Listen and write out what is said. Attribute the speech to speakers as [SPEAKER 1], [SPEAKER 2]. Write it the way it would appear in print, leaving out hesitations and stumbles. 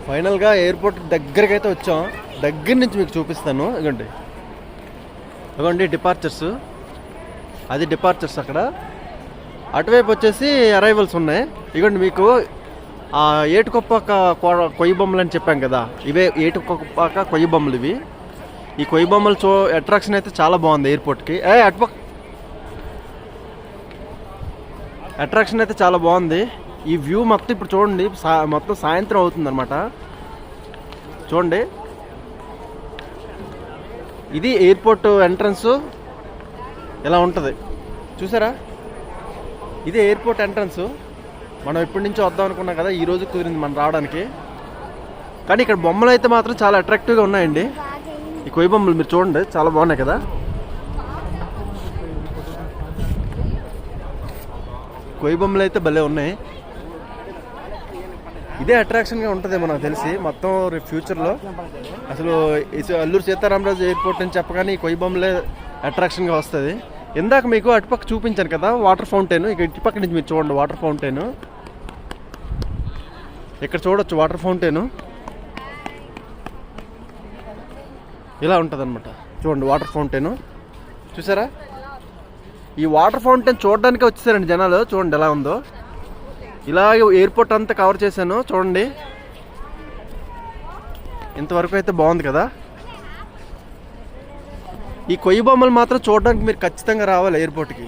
[SPEAKER 1] ఫైనల్గా ఎయిర్పోర్ట్ దగ్గరికి అయితే వచ్చాం. దగ్గర నుంచి మీకు చూపిస్తాను. ఇదిగోండి డిపార్చర్స్, అది డిపార్చర్స్. అక్కడ అటువైపు వచ్చేసి అరైవల్స్ ఉన్నాయి. ఇదిగోండి మీకు ఏటుకొప్పాక కొయ్యి బొమ్మలు అని చెప్పాం కదా, ఇవే ఏటుకొప్పాక కొయ్యి బొమ్మలు ఇవి. ఈ కొయ్యి బొమ్మలు అట్రాక్షన్ అయితే చాలా బాగుంది ఎయిర్పోర్ట్కి. అట్రాక్షన్ అయితే చాలా బాగుంది. ఈ వ్యూ మొత్తం ఇప్పుడు చూడండి, మొత్తం సాయంత్రం అవుతుంది అనమాట. చూడండి, ఇది ఎయిర్పోర్ట్ ఎంట్రన్స్ ఎలా ఉంటుంది చూసారా. ఇది ఎయిర్పోర్ట్ ఎంట్రన్స్. మనం ఇప్పటి నుంచో వద్దాం అనుకున్నాం కదా, ఈ రోజు కుదిరింది మనం రావడానికి. కానీ ఇక్కడ బొమ్మలు అయితే మాత్రం చాలా అట్రాక్టివ్గా ఉన్నాయండి. ఈ కొయ్యి బొమ్మలు మీరు చూడండి, చాలా బాగున్నాయి కదా. కొయ్యి బొమ్మలు అయితే భలే ఉన్నాయి. ఇదే అట్రాక్షన్గా ఉంటుందేమో నాకు తెలిసి మొత్తం ఫ్యూచర్లో. అసలు అల్లూరు సీతారామరాజు ఎయిర్పోర్ట్ అని చెప్పగానే ఈ కొయ్యి బొమ్మలే అట్రాక్షన్గా వస్తుంది. ఇందాక మీకు అటుపక్క చూపించాను కదా వాటర్ ఫౌంటైన్, ఇక ఇటుపక్క నుంచి మీరు చూడండి వాటర్ ఫౌంటైన్. ఇక్కడ చూడొచ్చు వాటర్ ఫౌంటైన్ ఇలా ఉంటుంది అనమాట. చూడండి వాటర్ ఫౌంటైన్ చూసారా. ఈ వాటర్ ఫౌంటైన్ చూడడానికే వచ్చేసారండి జనాలు. చూడండి ఎలా ఉందో. ఇలాగే ఎయిర్పోర్ట్ అంతా కవర్ చేశాను చూడండి. ఇంతవరకు అయితే బాగుంది కదా. ఈ కొయ్యి బొమ్మలు మాత్రం చూడడానికి మీరు ఖచ్చితంగా రావాలి ఎయిర్పోర్ట్కి.